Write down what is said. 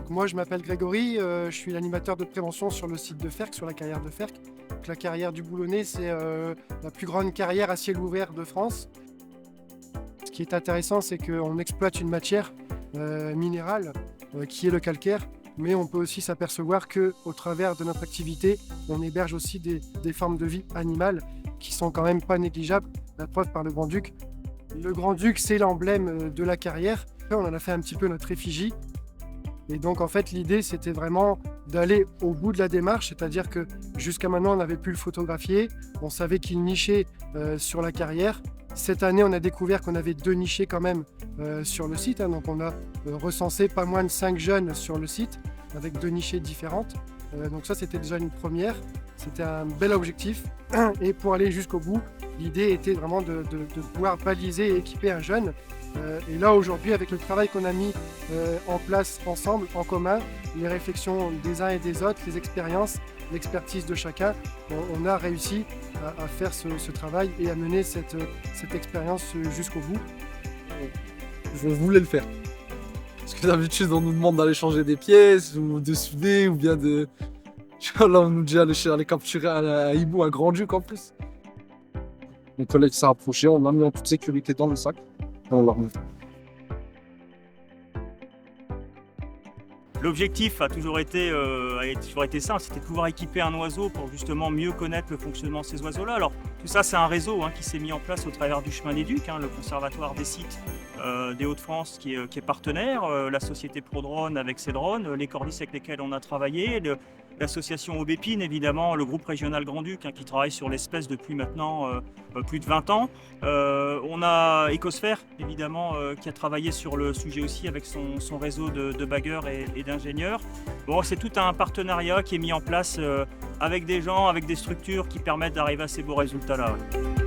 Moi, je m'appelle Grégory, je suis l'animateur de prévention sur le site de Ferq, sur la carrière de Ferq. Donc, la carrière du Boulonnais, c'est la plus grande carrière à ciel ouvert de France. Ce qui est intéressant, c'est qu'on exploite une matière minérale qui est le calcaire, mais on peut aussi s'apercevoir qu'au travers de notre activité, on héberge aussi des formes de vie animales qui sont quand même pas négligeables, la preuve par le Grand-Duc. Le Grand-Duc, c'est l'emblème de la carrière. On en a fait un petit peu notre effigie. Et donc en fait l'idée c'était vraiment d'aller au bout de la démarche, c'est-à-dire que jusqu'à maintenant on n'avait pu le photographier, on savait qu'il nichait sur la carrière. Cette année on a découvert qu'on avait 2 nichés quand même sur le site, donc on a recensé pas moins de 5 jeunes sur le site avec 2 nichés différentes. Donc ça c'était déjà une première, c'était un bel objectif. Et pour aller jusqu'au bout, l'idée était vraiment de pouvoir baliser et équiper un jeune. Et là aujourd'hui avec le travail qu'on a mis en place ensemble, en commun, les réflexions des uns et des autres, les expériences, l'expertise de chacun, on a réussi à faire ce travail et à mener cette expérience jusqu'au bout. Je voulais le faire. Parce que d'habitude on nous demande d'aller changer des pièces ou de souder ou bien de... Là on nous dit aller capturer un hibou, un Grand-Duc en plus. Mon collègue s'est approché, on l'a mis en toute sécurité dans le sac et on l'a remis. L'objectif a toujours été simple, c'était de pouvoir équiper un oiseau pour justement mieux connaître le fonctionnement de ces oiseaux-là. Alors tout ça c'est un réseau qui s'est mis en place au travers du Chemin des Ducs, le conservatoire des sites des Hauts-de-France qui est partenaire, la société ProDrone avec ses drones, les cordistes avec lesquels on a travaillé, l'association Aubépine évidemment, le groupe régional Grand-Duc qui travaille sur l'espèce depuis maintenant plus de 20 ans. On a Ecosphère évidemment qui a travaillé sur le sujet aussi avec son réseau de bagueurs et d'ingénieurs. Bon, c'est tout un partenariat qui est mis en place avec des gens, avec des structures qui permettent d'arriver à ces beaux résultats-là. Ouais.